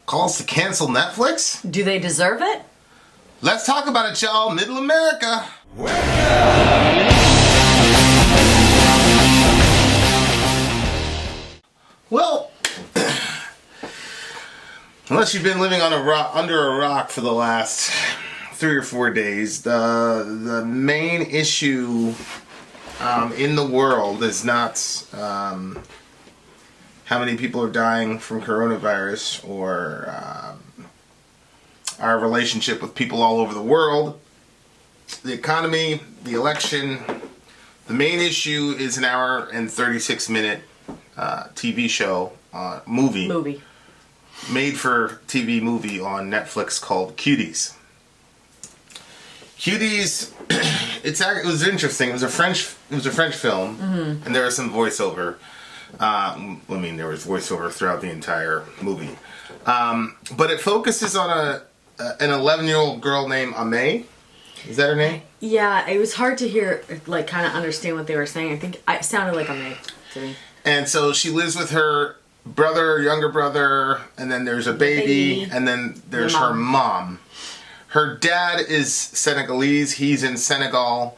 Calls to cancel Netflix? Do they deserve it? Let's talk about it, y'all. Middle America. Well, unless you've been living on under a rock for the last 3 or 4 days, the main issue in the world is not how many people are dying from coronavirus or our relationship with people all over the world, the economy, the election. The main issue is an hour and 36-minute TV show, movie. Made for TV movie on Netflix called Cuties. Cuties, it was interesting. It was a French film, and there was some voiceover. There was voiceover throughout the entire movie, but it focuses on an 11-year-old girl named Aimee. Is that her name? Yeah, it was hard to hear, kind of understand what they were saying. I think it sounded like Aimee to me. And so she lives with her younger brother, and then there's a baby, and then there's her mom. Her dad is Senegalese. He's in Senegal.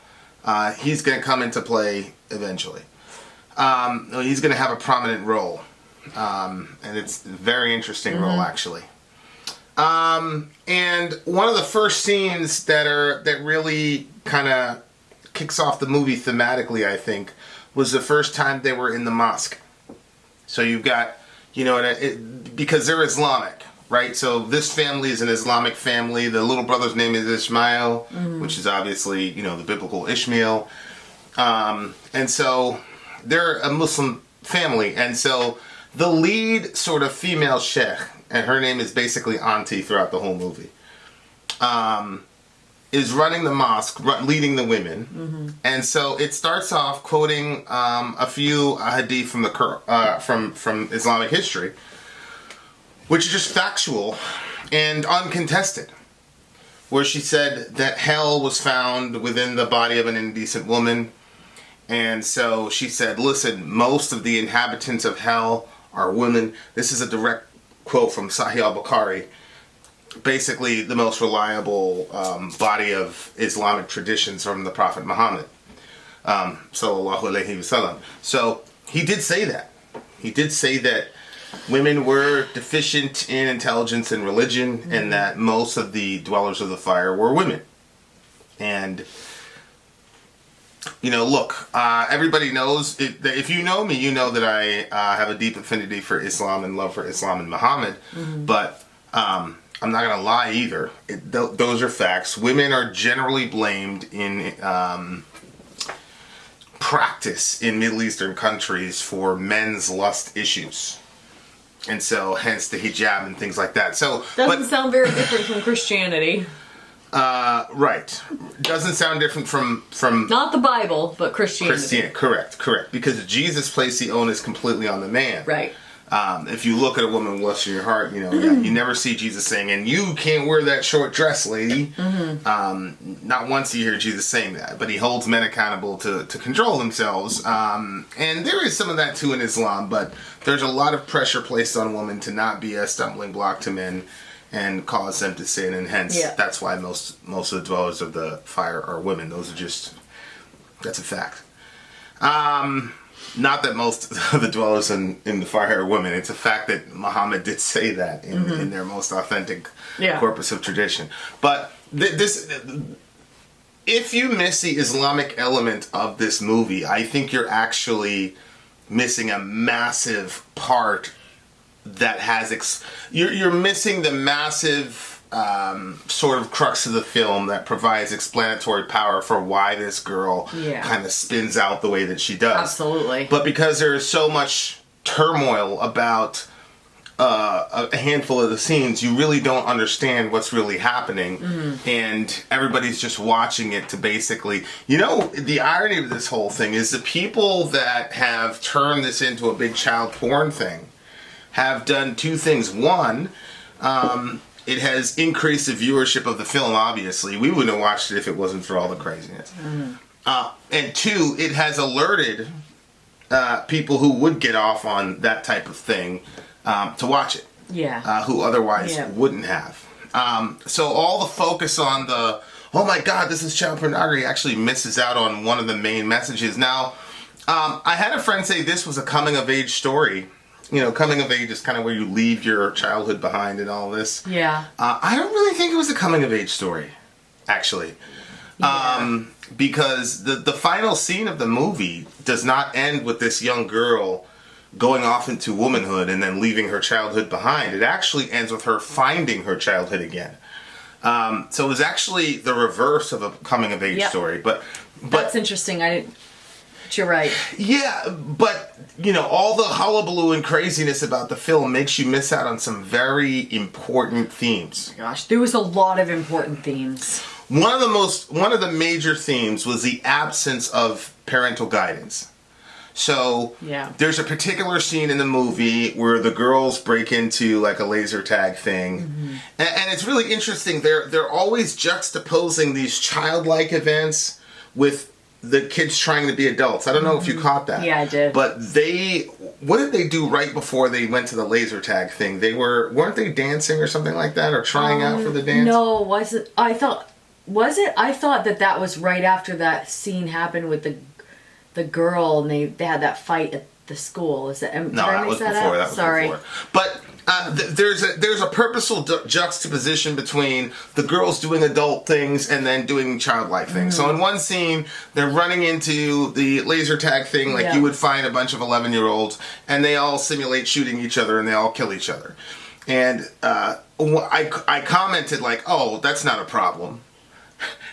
He's going to come into play eventually. He's going to have a prominent role. And it's a very interesting role, actually. And one of the first scenes that really kind of kicks off the movie thematically, I think, was the first time they were in the mosque. So you've got, because they're Islamic, right? So this family is an Islamic family. The little brother's name is Ishmael, which is obviously, the biblical Ishmael. And so they're a Muslim family. And so the lead sort of female sheikh, and her name is basically Auntie throughout the whole movie, is running the mosque, leading the women. And so it starts off quoting a few hadith from from Islamic history, which is just factual and uncontested, where she said that hell was found within the body of an indecent woman. And so she said, listen, most of the inhabitants of hell are women. This is a direct quote from Sahih al-Bukhari, basically the most reliable body of Islamic traditions from the Prophet Muhammad, sallallahu alaihi wasallam. So he did say that. He did say that women were deficient in intelligence and religion, and that most of the dwellers of the fire were women. And look, everybody knows, if you know me, you know that I have a deep affinity for Islam and love for Islam and Muhammad. But I'm not going to lie either. Those are facts. Women are generally blamed in practice in Middle Eastern countries for men's lust issues. And so, hence the hijab and things like that. So doesn't sound very different from Christianity. Right. Doesn't sound different from not the Bible, but Christianity. Correct. Because Jesus placed the onus completely on the man. Right. If you look at a woman with lust in your heart, you never see Jesus saying, and you can't wear that short dress, lady. Not once you hear Jesus saying that, but he holds men accountable to control themselves. And there is some of that too in Islam, but there's a lot of pressure placed on women to not be a stumbling block to men and cause them to sin, and hence that's why most of the dwellers of the fire are women. That's a fact. Not that most of the dwellers in the fire are women. It's a fact that Muhammad did say that in their most authentic corpus of tradition. But if you miss the Islamic element of this movie, I think you're actually missing a massive part that has you're missing the massive sort of crux of the film that provides explanatory power for why this girl kind of spins out the way that she does. Absolutely. But because there is so much turmoil about a handful of the scenes, you really don't understand what's really happening, and everybody's just watching it to basically, the irony of this whole thing is the people that have turned this into a big child porn thing have done two things. One, it has increased the viewership of the film, obviously. We wouldn't have watched it if it wasn't for all the craziness. And two, it has alerted people who would get off on that type of thing to watch it. who otherwise wouldn't have. So all the focus on the, oh my God, this is child pornography, actually misses out on one of the main messages. Now, I had a friend say this was a coming of age story. You know, coming of age is kind of where you leave your childhood behind and all this. Yeah. I don't really think it was a coming of age story, actually. Yeah. Because the final scene of the movie does not end with this young girl going off into womanhood and then leaving her childhood behind. It actually ends with her finding her childhood again. So it was actually the reverse of a coming of age story. But that's interesting. But you're right. Yeah, but you know, all the hullabaloo and craziness about the film makes you miss out on some very important themes. Oh my gosh, there was a lot of important themes. One of the major themes was the absence of parental guidance. So there's a particular scene in the movie where the girls break into like a laser tag thing, and it's really interesting. They're always juxtaposing these childlike events with the kids trying to be adults. I don't know if you caught that. Yeah, I did. But what did they do right before they went to the laser tag thing? Weren't they dancing or something like that, or trying out for the dance? No, was it? I thought that was right after that scene happened with the girl, and they had that fight at the school. Is that? No, that was before. That was before. But there's a purposeful juxtaposition between the girls doing adult things and then doing childlike things. So in one scene, they're running into the laser tag thing like you would find a bunch of 11-year-olds, and they all simulate shooting each other and they all kill each other. And I commented like, oh, that's not a problem.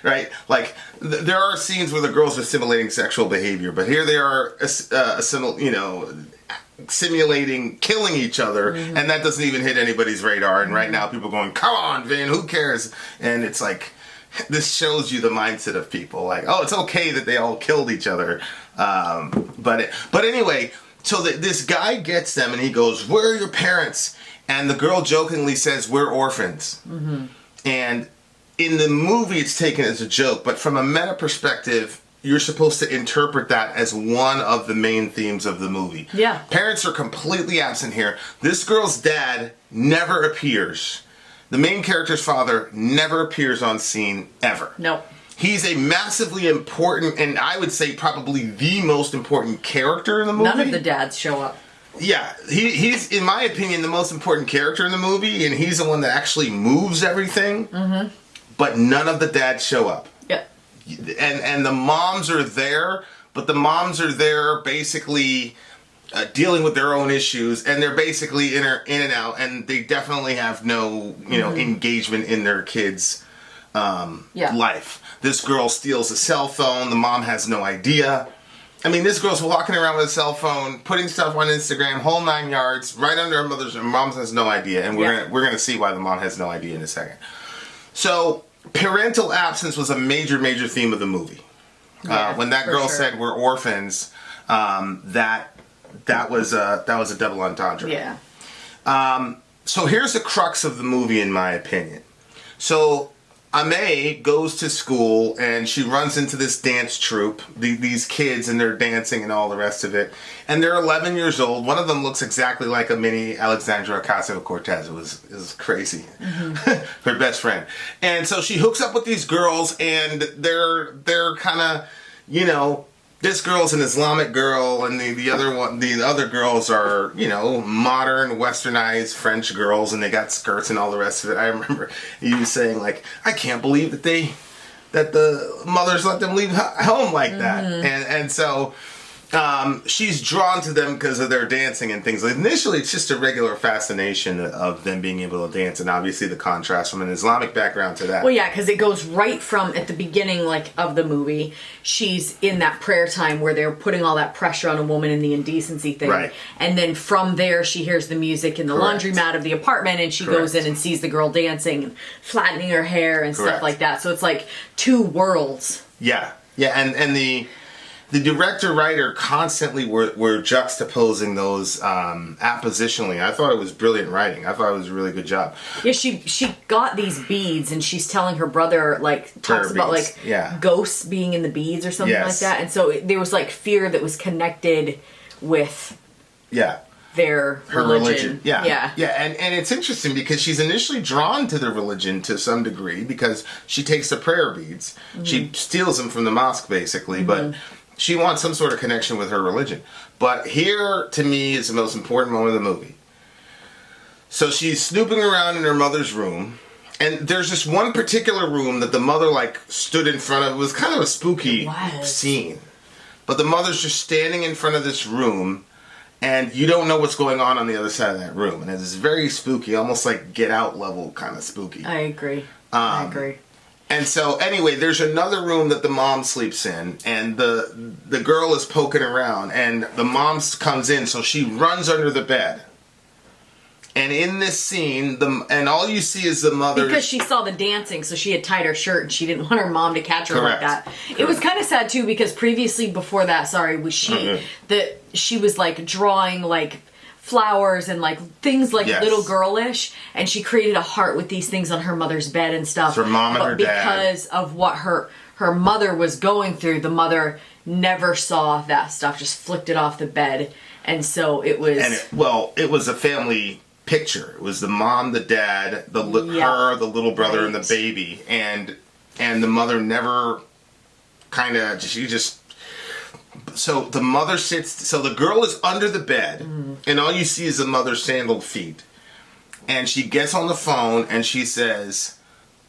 Right? Like, there are scenes where the girls are simulating sexual behavior, but here they are, simulating killing each other, and that doesn't even hit anybody's radar. And right now, people are going, come on, Vin, who cares? And it's like, this shows you the mindset of people. Like, oh, it's okay that they all killed each other. But anyway, so this guy gets them, and he goes, where are your parents? And the girl jokingly says, we're orphans. And in the movie, it's taken as a joke, but from a meta perspective, you're supposed to interpret that as one of the main themes of the movie. Yeah. Parents are completely absent here. This girl's dad never appears. The main character's father never appears on scene, ever. Nope. He's a massively important, and I would say probably the most important character in the movie. None of the dads show up. Yeah, he's, in my opinion, the most important character in the movie, and he's the one that actually moves everything. But none of the dads show up. Yep. And the moms are there, but the moms are there basically dealing with their own issues, and they're basically in and out, and they definitely have no, engagement in their kids' life. This girl steals a cell phone. The mom has no idea. I mean, this girl's walking around with a cell phone, putting stuff on Instagram, whole 9 yards, right under her mother's. Her mom has no idea, and we're gonna see why the mom has no idea in a second. So, parental absence was a major, major theme of the movie. When that girl said we're orphans, that was a double entendre. Yeah. So here's the crux of the movie, in my opinion. So Ame goes to school and she runs into this dance troupe, these kids, and they're dancing and all the rest of it. And they're 11 years old. One of them looks exactly like a mini Alexandra Ocasio-Cortez. It was crazy. Her best friend. And so she hooks up with these girls, and they're kind of, this girl's an Islamic girl, and the other girls are, modern, westernized French girls, and they got skirts and all the rest of it. I remember you saying, like, I can't believe that the mothers let them leave home like that. And so she's drawn to them because of their dancing and things. Like, initially, it's just a regular fascination of them being able to dance, and obviously the contrast from an Islamic background to that. Well, yeah, because it goes right from, at the beginning, like, of the movie, she's in that prayer time where they're putting all that pressure on a woman in the indecency thing. Right. And then from there, she hears the music in the laundromat of the apartment, and she goes in and sees the girl dancing and flattening her hair and stuff like that. So it's like two worlds. Yeah. Yeah, and the director-writer constantly were juxtaposing those appositionally. I thought it was brilliant writing. I thought it was a really good job. Yeah, she got these beads, and she's telling her brother, like, talks about, like, ghosts being in the beads or something like that. And so there was, like, fear that was connected with... Yeah. their religion. Yeah. And it's interesting because she's initially drawn to the religion to some degree because she takes the prayer beads. Mm-hmm. She steals them from the mosque, basically, but she wants some sort of connection with her religion. But here, to me, is the most important moment of the movie. So she's snooping around in her mother's room, and there's this one particular room that the mother, like, stood in front of. It was kind of a spooky scene. But the mother's just standing in front of this room, and you don't know what's going on the other side of that room. And it's very spooky, almost like Get Out level kind of spooky. I agree. I agree. And so, anyway, there's another room that the mom sleeps in, and the girl is poking around, and the mom comes in, so she runs under the bed. And in this scene, and all you see is the mother... Because she saw the dancing, so she had tied her shirt, and she didn't want her mom to catch her like that. Correct. It was kind of sad, too, because previously, before that, she was, like, drawing, like, flowers and, like, things, like, little girlish, and she created a heart with these things on her mother's bed and stuff. So her mom and her dad. Because of what her mother was going through, the mother never saw that stuff, just flicked it off the bed, and so it was... it was a family... picture. It was the mom, the dad, her, the little brother, and the baby, and the mother never so the mother sits. So the girl is under the bed, and all you see is the mother's sandaled feet, and she gets on the phone and she says,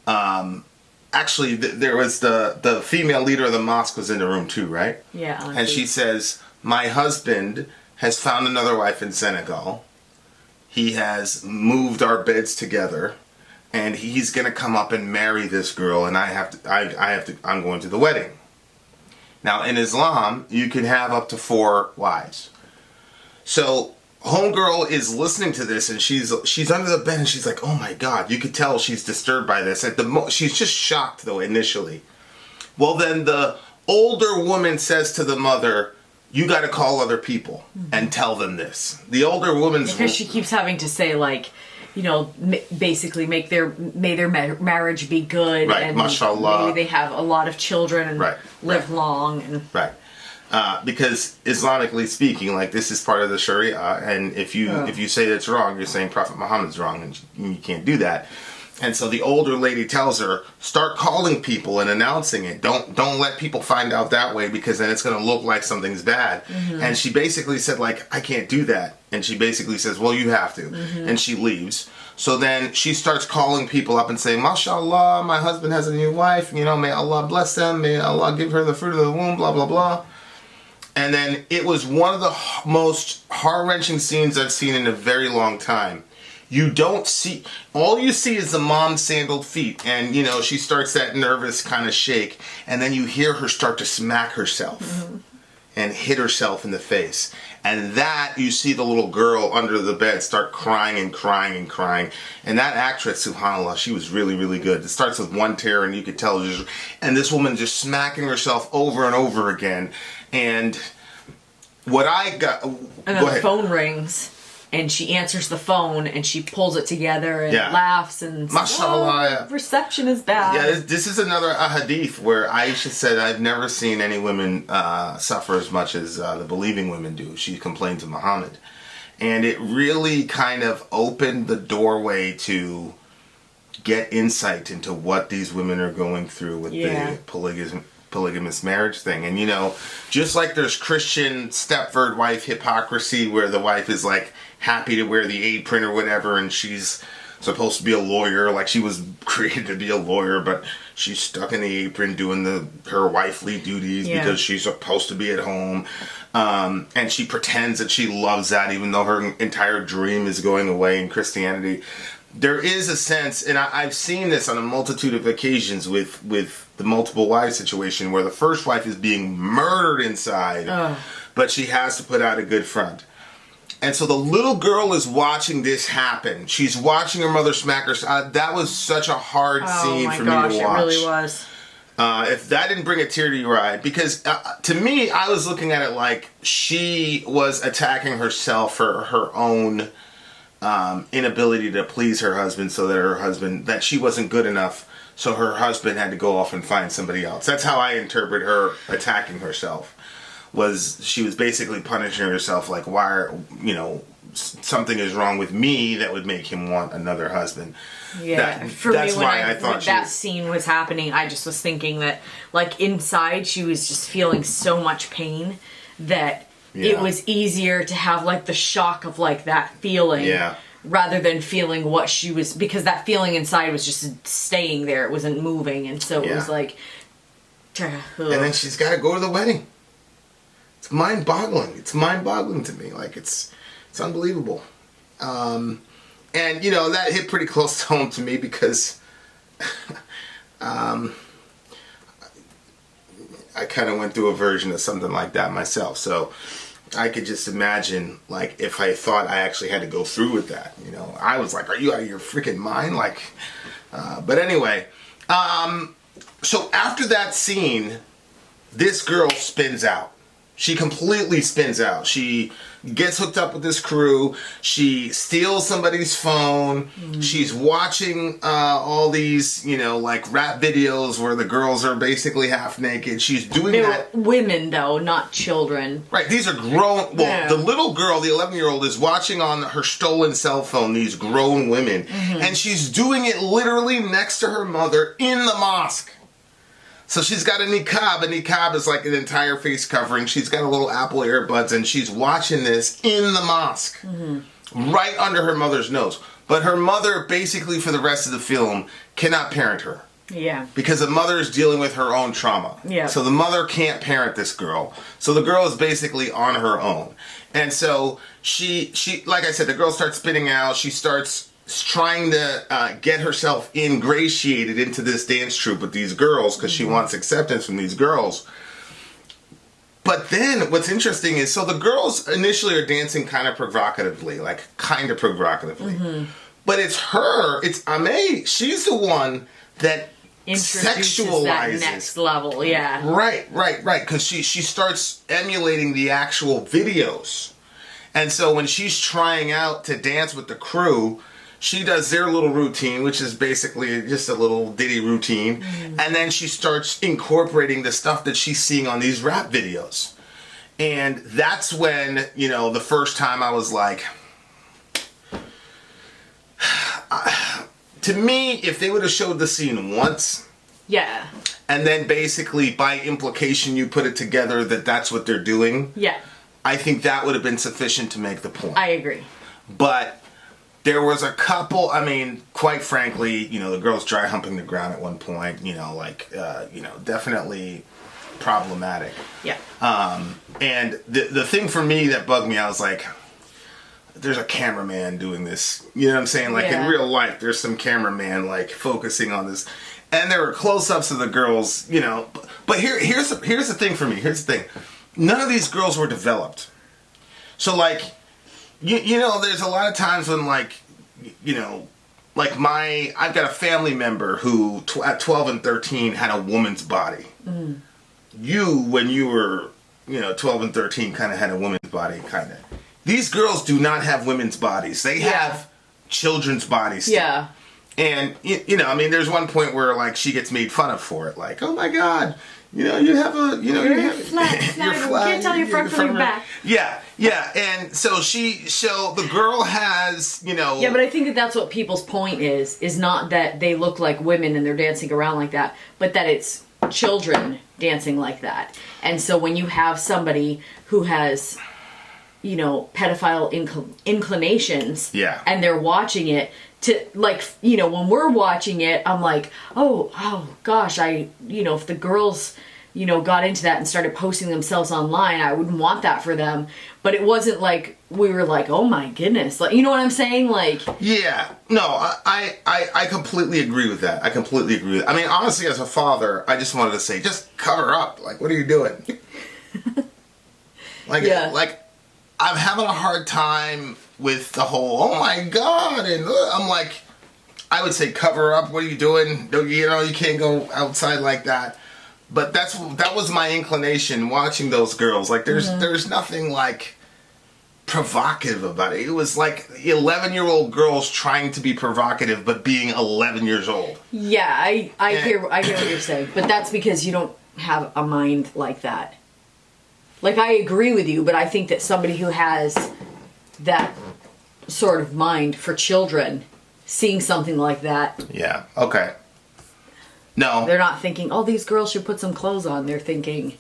actually, there was the female leader of the mosque was in the room too, right? Yeah. And she says, "My husband has found another wife in Senegal. He has moved our beds together, and he's gonna come up and marry this girl, and I'm going to the wedding." Now, in Islam, you can have up to 4 wives. So, homegirl is listening to this, and she's under the bed, and she's like, "Oh my God!" You could tell she's disturbed by this. She's just shocked though initially. Well, then the older woman says to the mother, "You got to call other people and tell them this." The older woman's... Because she keeps having to say, like, you know, basically may their marriage be good. Right, and mashallah. maybe they have a lot of children and live long. And because Islamically speaking, like, this is part of the Sharia, and if you say that's wrong, you're saying Prophet Muhammad's wrong, and you can't do that. And so the older lady tells her, start calling people and announcing it. Don't let people find out that way, because then it's going to look like something's bad. Mm-hmm. And she basically said, like, I can't do that. And she basically says, well, you have to. Mm-hmm. And she leaves. So then she starts calling people up and saying, "MashaAllah, my husband has a new wife. You know, may Allah bless them. May Allah give her the fruit of the womb, blah, blah, blah." And then it was one of the most heart-wrenching scenes I've seen in a very long time. You don't see... All you see is the mom's sandaled feet. And, you know, she starts that nervous kind of shake. And then you hear her start to smack herself. And hit herself in the face. And that, you see the little girl under the bed start crying and crying and crying. And that actress, subhanAllah, she was really, really good. It starts with one tear, and you could tell... And this woman just smacking herself over and over again. And what I got... And then the phone rings. And she answers the phone, and she pulls it together and laughs and says, "Oh, reception is bad." Yeah, this is another hadith where Aisha said, "I've never seen any women suffer as much as the believing women do." She complained to Muhammad. And it really kind of opened the doorway to get insight into what these women are going through with the polygamous marriage thing. And, you know, just like there's Christian Stepford wife hypocrisy where the wife is, like, happy to wear the apron or whatever, and she's supposed to be a lawyer, like she was created to be a lawyer, but she's stuck in the apron doing her wifely duties because she's supposed to be at home, and she pretends that she loves that even though her entire dream is going away in Christianity. There is a sense, and I've seen this on a multitude of occasions with the multiple wives situation, where the first wife is being murdered inside, but she has to put out a good front. And so the little girl is watching this happen. She's watching her mother smack her. That was such a hard scene for me to watch. It really was. If that didn't bring a tear to your eye, because to me, I was looking at it like she was attacking herself for her own inability to please her husband, so that she wasn't good enough, so her husband had to go off and find somebody else. That's how I interpret her attacking herself. she was basically punishing herself, like, why are, something is wrong with me that would make him want another husband. Yeah, That's why I thought that scene was happening, I just was thinking that, like, inside she was just feeling so much pain that it was easier to have, like, the shock of, like, that feeling rather than feeling what she was, because that feeling inside was just staying there. It wasn't moving, and so it was like... And then she's got to go to the wedding. It's mind-boggling. It's mind-boggling to me. Like, it's unbelievable. And, that hit pretty close to home to me because I kind of went through a version of something like that myself. So I could just imagine, like, if I thought I actually had to go through with that. I was like, are you out of your freaking mind? Like, but anyway, so after that scene, this girl spins out. She completely spins out. She gets hooked up with this crew. She steals somebody's phone. Mm-hmm. She's watching all these, like rap videos where the girls are basically half naked. She's doing that. Women, though, not children. Right. These are grown. Well, the little girl, the 11-year-old, is watching on her stolen cell phone these grown women. Mm-hmm. And she's doing it literally next to her mother in the mosque. So she's got a niqab. A niqab is like an entire face covering. She's got a little Apple earbuds, and she's watching this in the mosque, right under her mother's nose. But her mother, basically for the rest of the film, cannot parent her. Yeah. Because the mother is dealing with her own trauma. Yeah. So the mother can't parent this girl. So the girl is basically on her own. And so she like I said, the girl starts spinning out. She starts trying to get herself ingratiated into this dance troupe with these girls because she wants acceptance from these girls. But then what's interesting is, so the girls initially are dancing kind of provocatively. But it's her, it's Ame, she's the one that sexualizes that next level, Right, because she starts emulating the actual videos. And so when she's trying out to dance with the crew, she does their little routine, which is basically just a little ditty routine. And then she starts incorporating the stuff that she's seeing on these rap videos. And that's when, the first time I was like, to me, if they would have showed the scene once. Yeah. And then basically by implication you put it together that that's what they're doing. Yeah. I think that would have been sufficient to make the point. I agree. But there was a couple, quite frankly, the girl's dry humping the ground at one point, definitely problematic. Yeah. And the thing for me that bugged me, I was like, there's a cameraman doing this. You know what I'm saying? Like in real life, there's some cameraman like focusing on this. And there were close-ups of the girls, But here's the thing for me. Here's the thing. None of these girls were developed. So like, there's a lot of times when I've got a family member who at 12 and 13 had a woman's body. Mm. You, when you were, 12 and 13, kind of had a woman's body, kind of. These girls do not have women's bodies. They have children's bodies. Still. Yeah. And, there's one point where, she gets made fun of for it. Like, oh, my God, you have a, you're flat. You're flat. Can't tell your front from your back. Yeah. And so the girl has, Yeah, but I think that's what people's point is not that they look like women and they're dancing around like that, but that it's children dancing like that. And so when you have somebody who has, pedophile inclinations, and they're watching it, when we're watching it, I'm like, oh gosh, if the girls, got into that and started posting themselves online, I wouldn't want that for them. But it wasn't like we were like, oh my goodness, like, you know what I'm saying? Like, yeah, no, I completely agree with that. Honestly, as a father, I just wanted to say, just cover up. Like, what are you doing? Like, I'm having a hard time with the whole, oh my God, and I'm like, I would say cover up. What are you doing? You can't go outside like that. But that was my inclination watching those girls. Like, there's nothing like provocative about it. It was like 11-year-old girls trying to be provocative, but being 11 years old. Yeah, I hear what you're saying, but that's because you don't have a mind like that. Like, I agree with you, but I think that somebody who has that sort of mind for children, seeing something like that... Yeah, okay. No. They're not thinking, oh, these girls should put some clothes on. They're thinking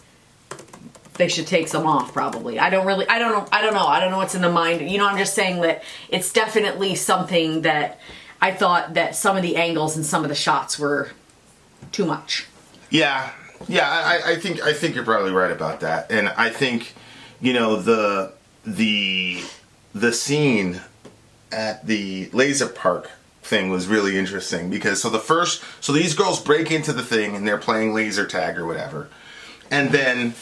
they should take some off, probably. I don't know. I don't know what's in the mind. You know, I'm just saying that it's definitely something that I thought that some of the angles and some of the shots were too much. Yeah. Yeah, I think you're probably right about that. And I think, you know, the scene at the laser park thing was really interesting because so these girls break into the thing and they're playing laser tag or whatever, and then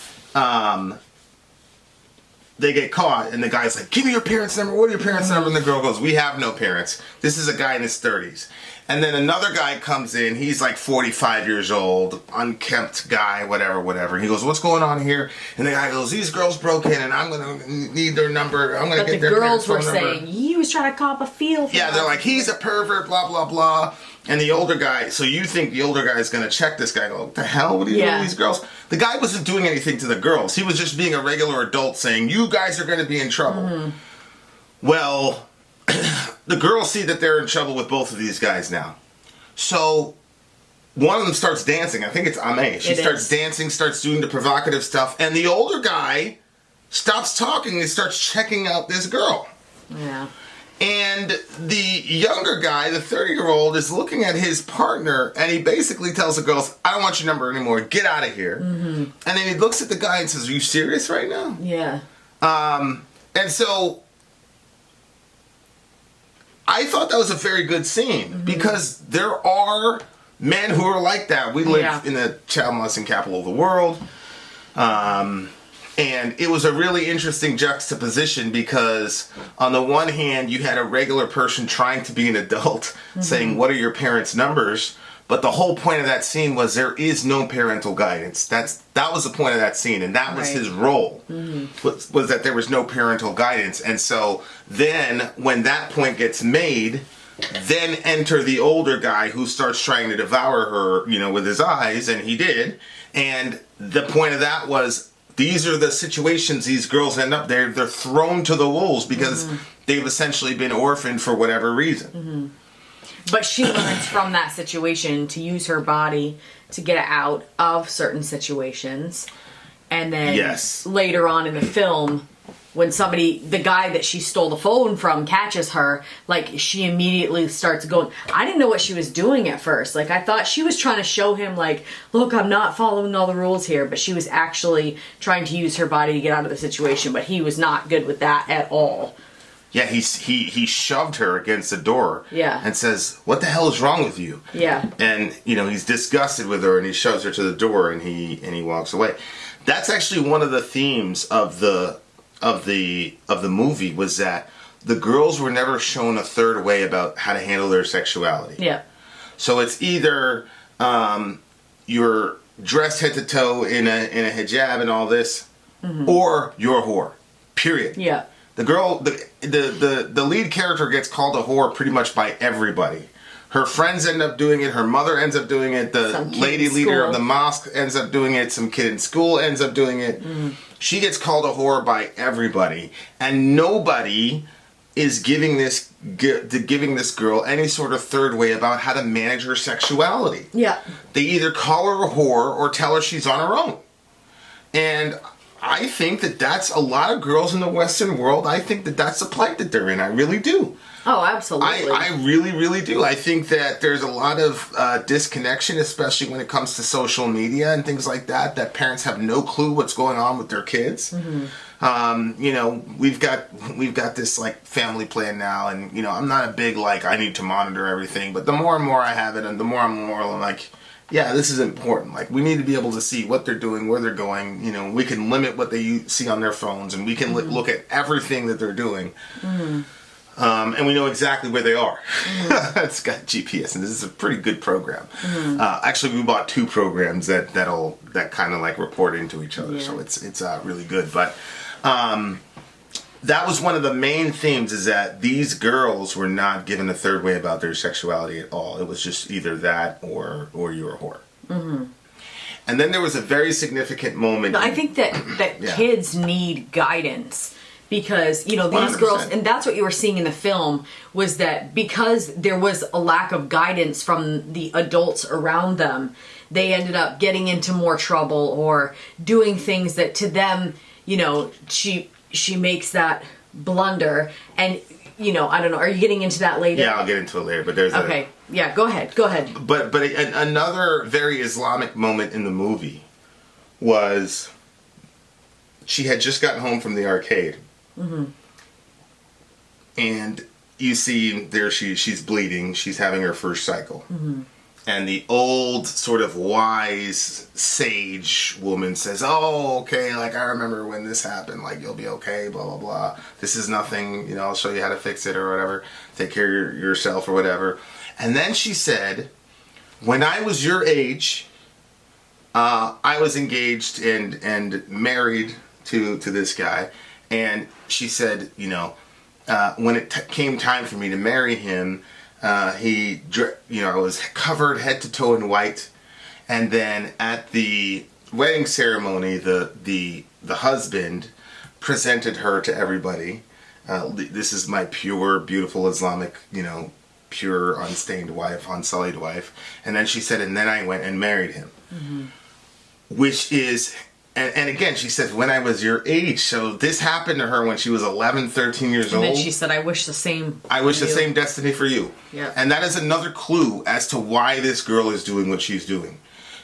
they get caught and the guy's like, give me your parents' number, what are your parents' number? And the girl goes, we have no parents, this is a guy in his 30s. And then another guy comes in, he's like 45 years old, unkempt guy, whatever. He goes, what's going on here? And the guy goes, these girls broke in and I'm going to need their number. I'm going to get their parents' phone number. But the girls were saying, he was trying to cop a feel for Yeah, they're like, he's a pervert, blah, blah, blah. And the older guy, so you think the older guy is going to check this guy, go, what the hell? What are you doing with these girls? The guy wasn't doing anything to the girls. He was just being a regular adult saying, you guys are going to be in trouble. Mm-hmm. Well... the girls see that they're in trouble with both of these guys now. So, one of them starts dancing. I think it's Ame. She starts dancing, starts doing the provocative stuff. And the older guy stops talking and starts checking out this girl. Yeah. And the younger guy, the 30-year-old, is looking at his partner. And he basically tells the girls, I don't want your number anymore. Get out of here. Mm-hmm. And then he looks at the guy and says, are you serious right now? Yeah. And so... I thought that was a very good scene because there are men who are like that. We live in the child molesting capital of the world. And it was a really interesting juxtaposition because on the one hand, you had a regular person trying to be an adult saying, what are your parents' numbers? But the whole point of that scene was there is no parental guidance. That was the point of that scene, and that was his role, was that there was no parental guidance. And so then, when that point gets made, then enter the older guy who starts trying to devour her, you know, with his eyes, and he did. And the point of that was, these are the situations these girls end up, they're thrown to the wolves because they've essentially been orphaned for whatever reason. Mm-hmm. But she learns from that situation to use her body to get out of certain situations. And then later on in the film, when the guy that she stole the phone from catches her, like, she immediately starts going, I didn't know what she was doing at first. Like, I thought she was trying to show him, like, look, I'm not following all the rules here. But she was actually trying to use her body to get out of the situation. But he was not good with that at all. Yeah, he shoved her against the door and says, what the hell is wrong with you? Yeah. And, you know, he's disgusted with her and he shoves her to the door and he walks away. That's actually one of the themes of the movie, was that the girls were never shown a third way about how to handle their sexuality. Yeah. So it's either you're dressed head to toe in a hijab and all this, or you're a whore. Period. Yeah. The girl, the lead character gets called a whore pretty much by everybody. Her friends end up doing it. Her mother ends up doing it. The lady leader of the mosque ends up doing it. Some kid in school ends up doing it. She gets called a whore by everybody. And nobody is giving this girl any sort of third way about how to manage her sexuality. Yeah. They either call her a whore or tell her she's on her own. And I think that that's a lot of girls in the Western world. I think that that's the plight that they're in. I really do. Oh, absolutely. I really, really do. I think that there's a lot of disconnection, especially when it comes to social media and things like that, that parents have no clue what's going on with their kids. You know, we've got this, like, family plan now, and, you know, I'm not a big, like, I need to monitor everything, but the more and more I have it, and the more I'm like, yeah, this is important. Like, we need to be able to see what they're doing, where they're going. You know, we can limit what they see on their phones, and we can look at everything that they're doing. And we know exactly where they are. It's got GPS, and this is a pretty good program. Actually, we bought 2 programs that kind of, like, report into each other, so it's really good. But that was one of the main themes, is that these girls were not given a third way about their sexuality at all. It was just either that or you're a whore. And then there was a very significant moment. I think that kids need guidance because, you know, these 100%. girls, and that's what you were seeing in the film, was that because there was a lack of guidance from the adults around them, they ended up getting into more trouble or doing things that to them, you know, she makes that blunder. And, you know, I don't know, are you getting into that later? Yeah, I'll get into it later, but there's okay. Yeah, go ahead. But another very Islamic moment in the movie was she had just gotten home from the arcade. Mm-hmm. And you see there she's bleeding. She's having her first cycle. Mm-hmm. And the old sort of wise sage woman says, oh, okay, like I remember when this happened, like you'll be okay, blah, blah, blah. This is nothing, you know, I'll show you how to fix it or whatever. Take care of yourself or whatever. And then she said, when I was your age, I was engaged and married to this guy. And she said, you know, when it came time for me to marry him, I was covered head to toe in white. And then at the wedding ceremony, the husband presented her to everybody. This is my pure, beautiful Islamic, you know, pure, unstained wife, unsullied wife. And then she said, and then I went and married him. Mm-hmm. Which is, and again, she says, when I was your age. So this happened to her when she was 11, 13 years old. And then she said, I wish the same destiny for you. Yeah. And that is another clue as to why this girl is doing what she's doing.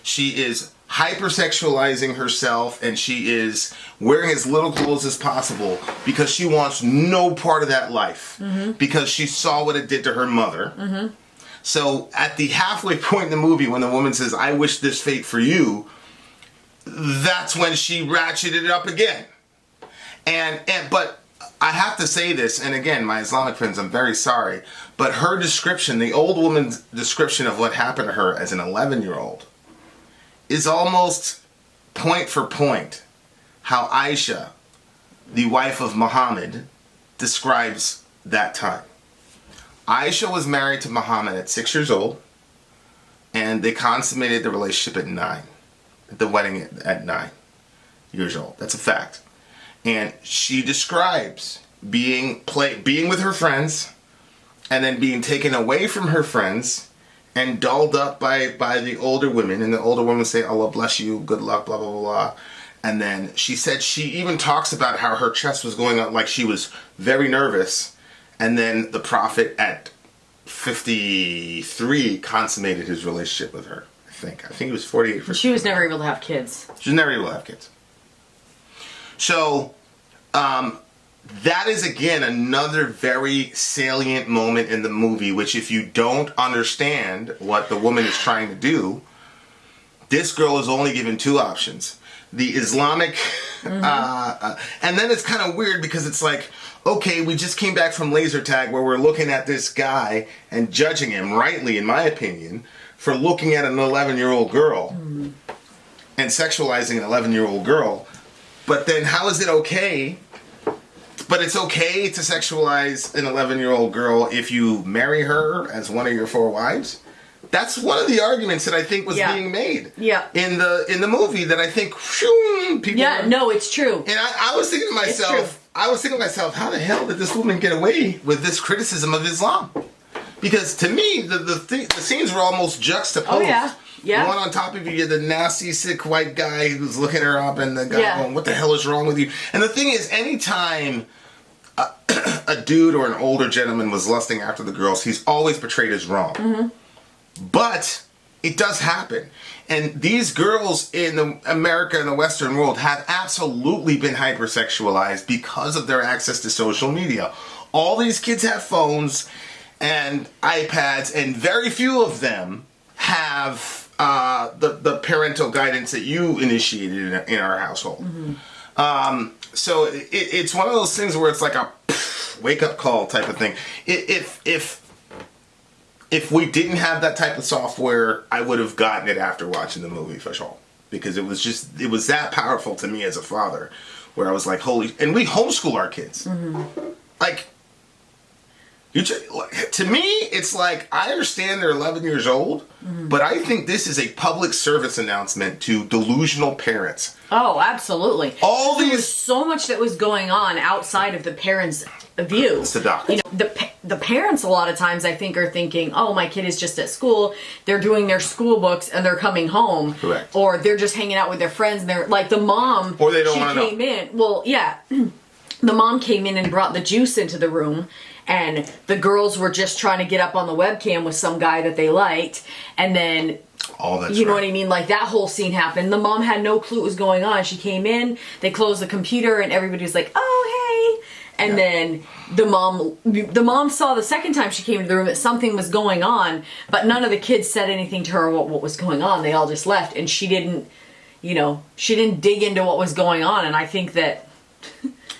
She is hypersexualizing herself, and she is wearing as little clothes as possible because she wants no part of that life. Mm-hmm. Because she saw what it did to her mother. Mm-hmm. So at the halfway point in the movie, when the woman says, I wish this fate for you, that's when she ratcheted it up again. But I have to say this, and again, my Islamic friends, I'm very sorry, but her description, the old woman's description of what happened to her as an 11-year-old, is almost point for point how Aisha, the wife of Muhammad, describes that time. Aisha was married to Muhammad at 6 years old, and they consummated the relationship at 9. The wedding at 9 years old. That's a fact. And she describes being with her friends and then being taken away from her friends and dolled up by the older women. And the older women say, Allah bless you, good luck, blah, blah, blah, blah. And then she said she even talks about how her chest was going up, like she was very nervous. And then the Prophet at 53 consummated his relationship with her. I think he was 48 for. She was never able to have kids. She was never able to have kids. So, that is again another very salient moment in the movie, which if you don't understand what the woman is trying to do, this girl is only given two options. The Islamic, mm-hmm. And then it's kind of weird because it's like, okay, we just came back from laser tag where we're looking at this guy and judging him, rightly in my opinion, for looking at an 11-year-old girl mm-hmm. and sexualizing an 11-year-old girl. But then how is it okay? But it's okay to sexualize an 11-year-old girl if you marry her as one of your 4 wives? That's one of the arguments that I think was being made in the movie that I think people... Yeah, no, it's true. And I was thinking to myself, how the hell did this woman get away with this criticism of Islam? Because to me, the scenes were almost juxtaposed. Oh, yeah. Yeah. One on top of you, the nasty, sick white guy who's looking her up, and the guy going, what the hell is wrong with you? And the thing is, anytime a dude or an older gentleman was lusting after the girls, he's always portrayed as wrong. Mm-hmm. But it does happen. And these girls in America and the Western world have absolutely been hypersexualized because of their access to social media. All these kids have phones and iPads, and very few of them have the parental guidance that you initiated in our household. Mm-hmm. So it's one of those things where it's like a wake-up call type of thing. If we didn't have that type of software, I would have gotten it after watching the movie for sure. Because it was that powerful to me as a father, where I was like, holy... And we homeschool our kids. Mm-hmm. Like... To me, it's like, I understand they're 11 years old, but I think this is a public service announcement to delusional parents. Oh, absolutely. There was so much that was going on outside of the parents' view. It's the doctor. You know, the parents a lot of times I think are thinking, oh, my kid is just at school, they're doing their school books and they're coming home. Correct. Or they're just hanging out with their friends and they're like the mom. Or they don't want to know. She came in. Well, yeah. The mom came in and brought the juice into the room. And the girls were just trying to get up on the webcam with some guy that they liked. And then, you know what I mean? Like, that whole scene happened. The mom had no clue what was going on. She came in, they closed the computer, and everybody was like, oh, hey. And then the mom saw the second time she came into the room that something was going on, but none of the kids said anything to her what was going on. They all just left. And she didn't dig into what was going on. And I think that...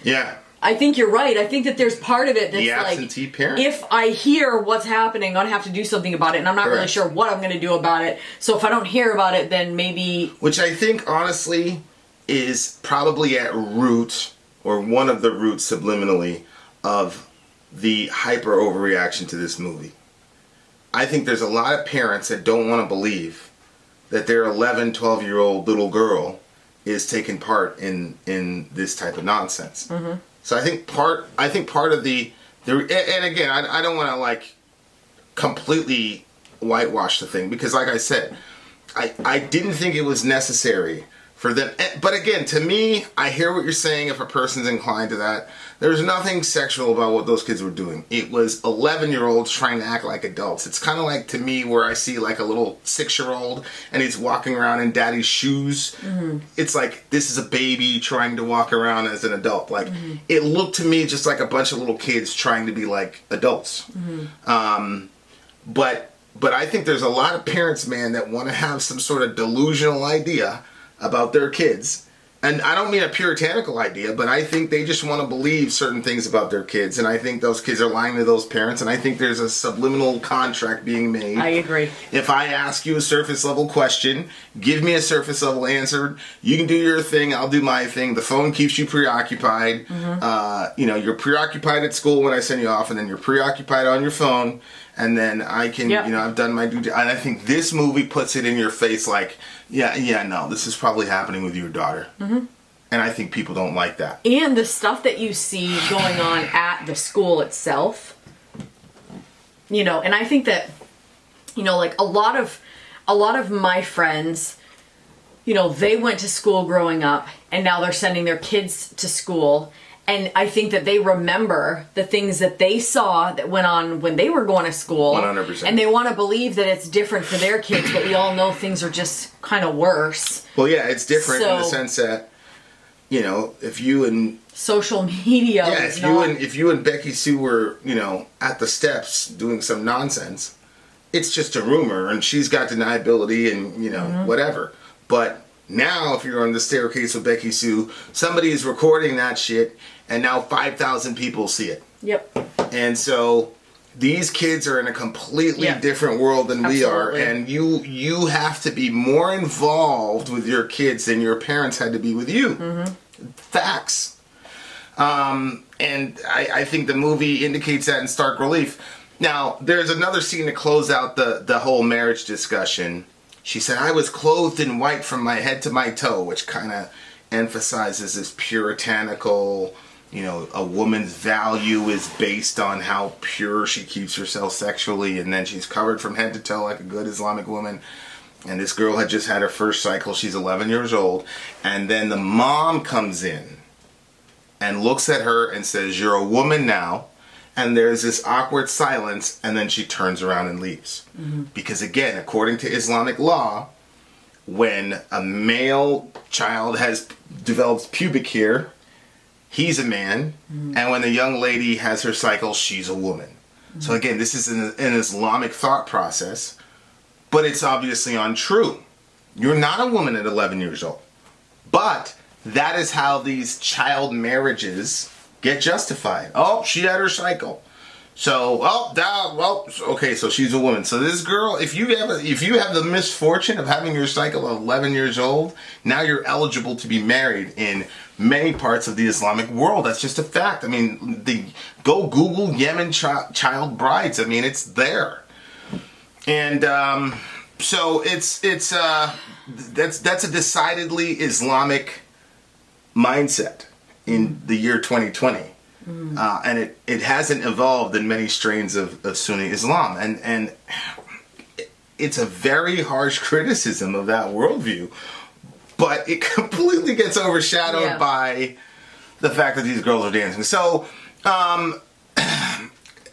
Yeah. I think you're right. I think that there's part of it that's the absentee parent. If I hear what's happening, I'm going to have to do something about it, and I'm not really sure what I'm going to do about it. So if I don't hear about it, then maybe... Which I think, honestly, is probably at root, or one of the roots subliminally, of the hyper overreaction to this movie. I think there's a lot of parents that don't want to believe that their 11, 12-year-old little girl is taking part in this type of nonsense. Mm-hmm. So I think part of the and again, I don't want to like completely whitewash the thing, because like I said, I didn't think it was necessary for them. But again, to me, I hear what you're saying. If a person's inclined to that, there's nothing sexual about what those kids were doing. It was 11-year-olds trying to act like adults. It's kind of like, to me, where I see like a little 6-year-old and he's walking around in daddy's shoes. Mm-hmm. It's like, this is a baby trying to walk around as an adult. Like, it looked to me just like a bunch of little kids trying to be like adults. Mm-hmm. But I think there's a lot of parents, man, that want to have some sort of delusional idea about their kids. And I don't mean a puritanical idea, but I think they just want to believe certain things about their kids. And I think those kids are lying to those parents. And I think there's a subliminal contract being made. I agree. If I ask you a surface level question, give me a surface level answer. You can do your thing, I'll do my thing. The phone keeps you preoccupied. Mm-hmm. You're preoccupied at school when I send you off, and then you're preoccupied on your phone. And then I can, I've done my duty. And I think this movie puts it in your face like, no, this is probably happening with your daughter. Mm-hmm. And I think people don't like that. And the stuff that you see going on at the school itself, and I think that, like a lot of my friends, they went to school growing up, and now they're sending their kids to school. And I think that they remember the things that they saw that went on when they were going to school. 100%. And they want to believe that it's different for their kids, but we all know things are just kind of worse. Well, yeah, it's different in the sense that, if you and... Social media if you and Becky Sue were, at the steps doing some nonsense, it's just a rumor, and she's got deniability and, whatever. But... now, if you're on the staircase with Becky Sue, somebody is recording that shit, and now 5,000 people see it. Yep. And so these kids are in a completely different world than we are, and you have to be more involved with your kids than your parents had to be with you. Mm-hmm. Facts. And I think the movie indicates that in stark relief. Now, there's another scene to close out the whole marriage discussion. She said, I was clothed in white from my head to my toe, which kind of emphasizes this puritanical, a woman's value is based on how pure she keeps herself sexually, and then she's covered from head to toe like a good Islamic woman. And this girl had just had her first cycle. She's 11 years old. And then the mom comes in and looks at her and says, you're a woman now. And there's this awkward silence, and then she turns around and leaves. Mm-hmm. Because again, according to Islamic law, when a male child has developed pubic hair, he's a man. Mm-hmm. And when the young lady has her cycle, she's a woman. Mm-hmm. So again, this is an Islamic thought process, but it's obviously untrue. You're not a woman at 11 years old. But that is how these child marriages get justified. Oh, she had her cycle. So, okay, so she's a woman. So this girl, if you have the misfortune of having your cycle at 11 years old, now you're eligible to be married in many parts of the Islamic world. That's just a fact. I mean, go Google Yemen child brides. I mean, it's there. And so that's a decidedly Islamic mindset in the year 2020. And it hasn't evolved in many strains of Sunni Islam. And it's a very harsh criticism of that worldview. But it completely gets overshadowed by the fact that these girls are dancing. So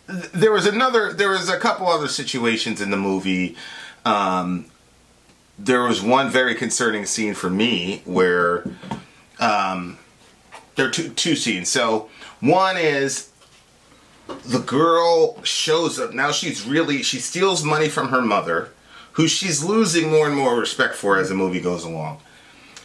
there was a couple other situations in the movie. There was one very concerning scene for me where there are two scenes. So one is the girl shows up. Now she steals money from her mother, who she's losing more and more respect for as the movie goes along.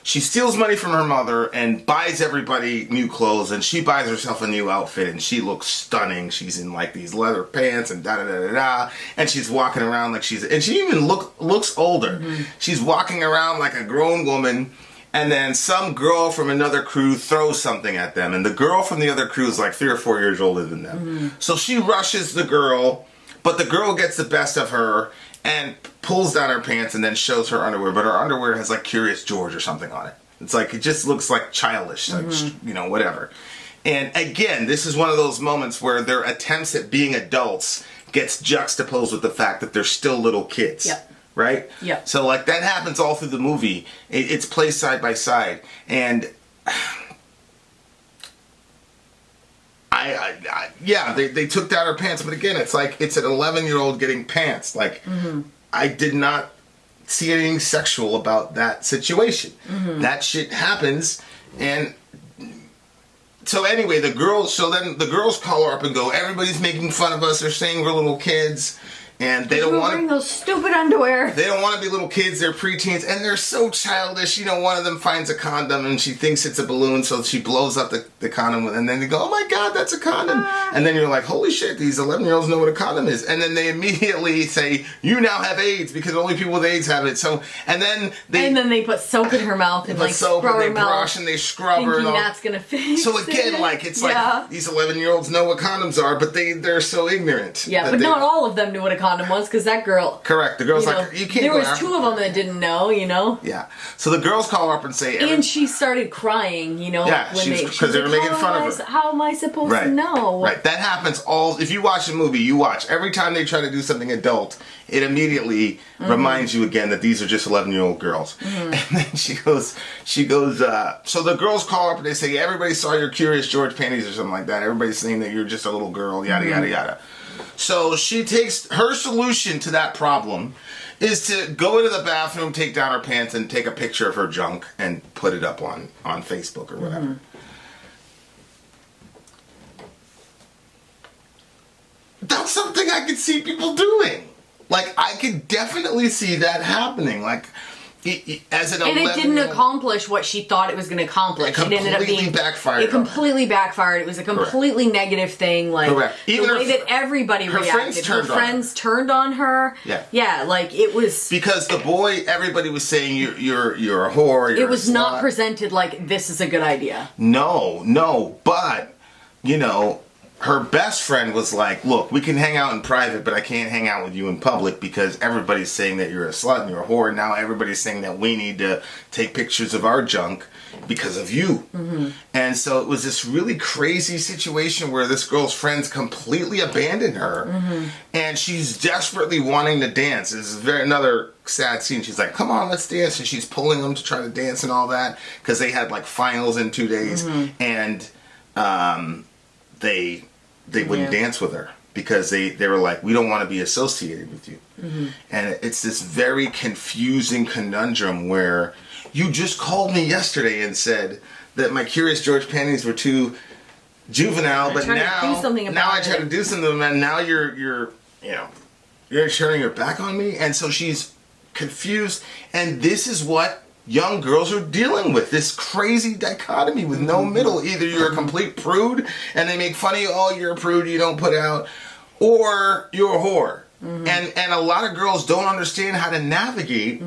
She steals money from her mother and buys everybody new clothes, and she buys herself a new outfit, and she looks stunning. She's in like these leather pants and da-da-da-da-da, and she's walking around like and she even looks older. Mm-hmm. She's walking around like a grown woman, and then some girl from another crew throws something at them, and the girl from the other crew is like 3 or 4 years older than them. Mm-hmm. So she rushes the girl, but the girl gets the best of her, and pulls down her pants and then shows her underwear, but her underwear has like Curious George or something on it. It's like, it just looks like childish, like, whatever. And again, this is one of those moments where their attempts at being adults gets juxtaposed with the fact that they're still little kids. Yep. Right? Yep. So like that happens all through the movie. It's placed side by side. And they took down her pants, but again, it's like it's an 11-year-old getting pants. Like, I did not see anything sexual about that situation. That shit happens, and so anyway, then the girls call her up and go, everybody's making fun of us. They're saying we're little kids. And they don't want to bring those stupid underwear. They don't want to be little kids. They're preteens, and they're so childish. You know, one of them finds a condom, and she thinks it's a balloon, so she blows up the condom, and then they go, "Oh my God, that's a condom!" And then you're like, "Holy shit, these 11-year-olds know what a condom is!" And then they immediately say, "You now have AIDS because only people with AIDS have it." So, and then they put soap in her mouth and like soap, scrub and they her mouth, brush and they scrub her. And that's gonna fix. So again, like it's like these 11-year-olds know what condoms are, but they're so ignorant. Yeah, but not all of them knew what a condom was, because that girl. Correct. The girl's like, you can't. There was 2 of them that didn't know. Yeah. So the girls call her up and say, and she started crying. Yeah, because they were making fun of her. How am I supposed to know? Right. That happens if you watch the movie, you watch every time they try to do something adult, it immediately reminds you again that these are just 11-year-old girls. And then she goes. So the girls call her up and they say, everybody saw your Curious George panties or something like that. Everybody's saying that you're just a little girl. Yada yada yada. So she takes her solution to that problem is to go into the bathroom, take down her pants, and take a picture of her junk and put it up on Facebook or whatever. That's something I could see people doing. Like, I could definitely see that happening. Like, as an 11-year-old. And it didn't accomplish what she thought it was going to accomplish. It ended up being backfired. It completely backfired. It was a completely negative thing. Like, correct. Even the way that everybody reacted. Her friends turned on her. Yeah, like it was because the boy. Everybody was saying you're a whore. It was not presented like this is a good idea. No, but her best friend was like, look, we can hang out in private, but I can't hang out with you in public because everybody's saying that you're a slut and you're a whore. And now everybody's saying that we need to take pictures of our junk because of you. And so it was this really crazy situation where this girl's friends completely abandoned her. And she's desperately wanting to dance. This is another sad scene. She's like, come on, let's dance. And she's pulling them to try to dance and all that because they had like finals in 2 days. And they wouldn't dance with her because they were like, we don't want to be associated with you. And it's this very confusing conundrum where you just called me yesterday and said that my Curious George panties were too juvenile, but now I try to do something, and now you're turning your back on me. And so she's confused, and this is what young girls are dealing with, this crazy dichotomy with no middle. Either you're a complete prude and they make fun of you, oh, you're a prude, you don't put out, or you're a whore. And a lot of girls don't understand how to navigate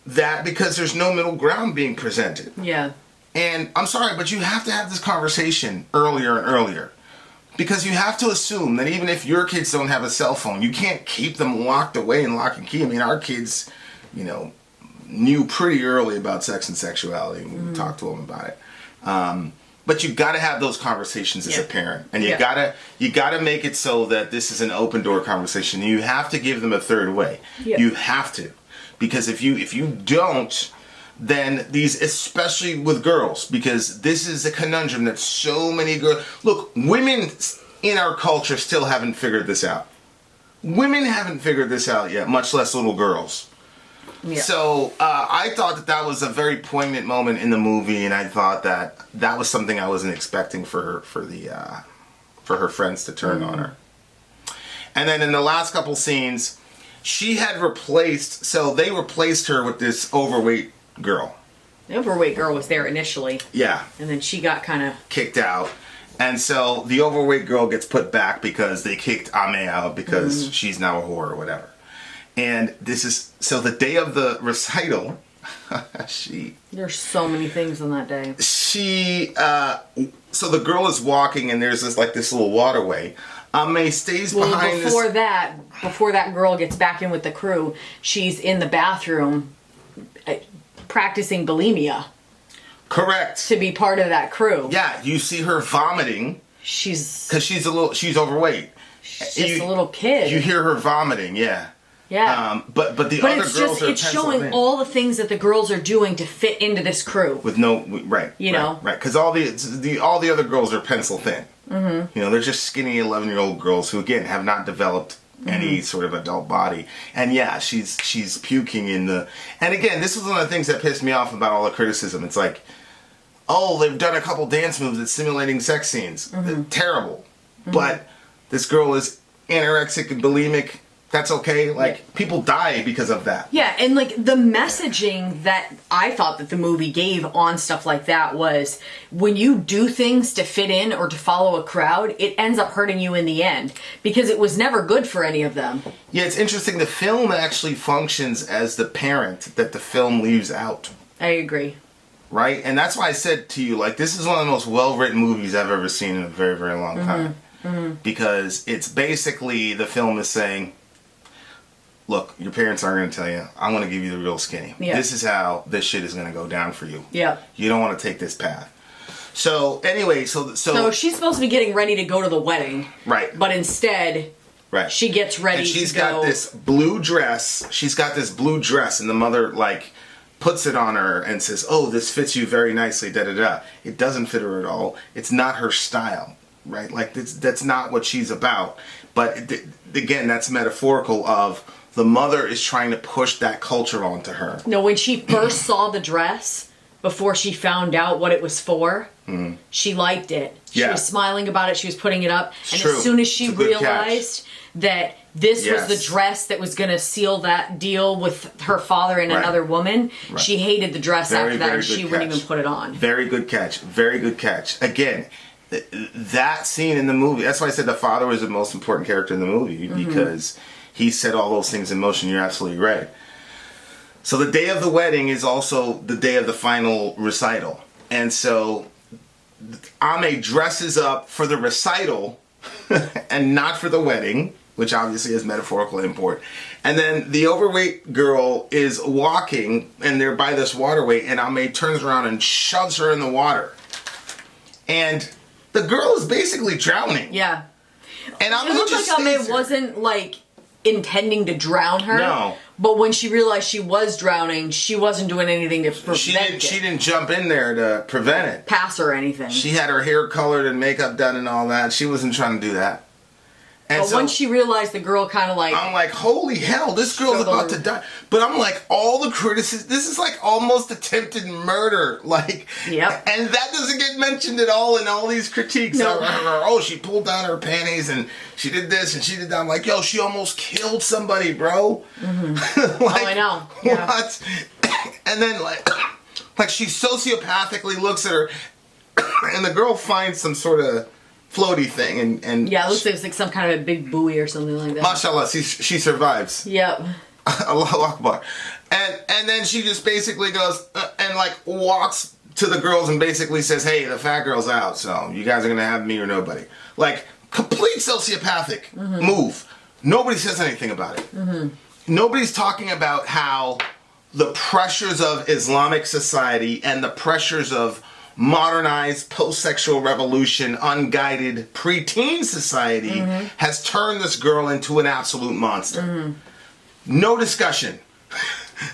that because there's no middle ground being presented. Yeah. And I'm sorry, but you have to have this conversation earlier and earlier. Because you have to assume that even if your kids don't have a cell phone, you can't keep them locked away in lock and key. I mean, our kids, you know, knew pretty early about sex and sexuality, and we talked to them about it. But you got to have those conversations as a parent, and you gotta make it so that this is an open door conversation. You have to give them a third way. Yeah. You have to, because if you don't, then these, especially with girls, because this is a conundrum that so many girls... Look, women in our culture still haven't figured this out. Women haven't figured this out yet, much less little girls. Yeah. So I thought that was a very poignant moment in the movie, and I thought that was something I wasn't expecting for her friends to turn on her. And then in the last couple scenes, she had replaced... So they replaced her with this overweight girl. The overweight girl was there initially. Yeah. And then she got kind of... kicked out. And so the overweight girl gets put back because they kicked Ame out because she's now a whore or whatever. And this is... So the day of the recital, There's so many things on that day. So the girl is walking and there's this little waterway. Ame stays behind before that girl gets back in with the crew, she's in the bathroom practicing bulimia. Correct. To be part of that crew. Yeah, you see her vomiting. Because she's overweight. She's just a little kid. You hear her vomiting, yeah. Yeah. But the other girls are it's showing all the things that the girls are doing to fit into this crew. With no... Right. Right. Because all the other girls are pencil thin. Mm-hmm. You know, they're just skinny 11-year-old girls who, again, have not developed any sort of adult body. And yeah, she's puking in the... And again, this was one of the things that pissed me off about all the criticism. It's like, oh, they've done a couple dance moves that's simulating sex scenes. Terrible. But this girl is anorexic and bulimic. That's okay. People die because of that. Yeah, and the messaging that I thought that the movie gave on stuff like that was, when you do things to fit in or to follow a crowd, it ends up hurting you in the end, because it was never good for any of them. Yeah, it's interesting. The film actually functions as the parent that the film leaves out. I agree. Right? And that's why I said to you, this is one of the most well-written movies I've ever seen in a very, very long time. Because it's basically, the film is saying... Look, your parents aren't going to tell you. I'm going to give you the real skinny. Yeah. This is how this shit is going to go down for you. Yeah. You don't want to take this path. So, anyway, so she's supposed to be getting ready to go to the wedding. Right. But instead, she gets ready and she's to go. got this blue dress. She's got this blue dress, and the mother, puts it on her and says, oh, this fits you very nicely, da-da-da. It doesn't fit her at all. It's not her style, right? That's not what she's about. But, again, that's metaphorical of... The mother is trying to push that culture onto her. No, when she first saw the dress, before she found out what it was for, she liked it. She was smiling about it. She was putting it up. And as soon as she realized that this was the dress that was going to seal that deal with her father and another woman, she hated the dress after that, and she wouldn't even put it on. Very good catch. Very good catch. Again, that scene in the movie, that's why I said the father was the most important character in the movie, because... He set all those things in motion. You're absolutely right. So the day of the wedding is also the day of the final recital. And so Ame dresses up for the recital and not for the wedding, which obviously has metaphorical import. And then the overweight girl is walking, and they're by this waterway, and Ame turns around and shoves her in the water. And the girl is basically drowning. Yeah. And Ame it looked like Ame wasn't, intending to drown her. No. But when she realized she was drowning, she wasn't doing anything to prevent it. She didn't jump in there to prevent it. Pass her or anything. She had her hair colored and makeup done and all that. She wasn't trying to do that. And but once she realized, the girl kind of I'm like, holy hell, this girl's about to die. But I'm like, all the criticism, this is almost attempted murder. Yep. And that doesn't get mentioned at all in all these critiques. No. Oh, she pulled down her panties and she did this and she did that. I'm like, yo, she almost killed somebody, bro. Mm-hmm. I know. Yeah. What? And then, she sociopathically looks at her, and the girl finds some sort of floaty thing, and yeah, it looks like it's like some kind of a big buoy or something like that. mashallah, she survives. Yep. Allahu Akbar. And then she just basically goes and like walks to the girls and basically says, hey, the fat girl's out, so you guys are gonna have me or nobody. Like, complete sociopathic move. Nobody says anything about it. Nobody's talking about how the pressures of Islamic society and the pressures of modernized post-sexual revolution, unguided preteen society has turned this girl into an absolute monster. No discussion.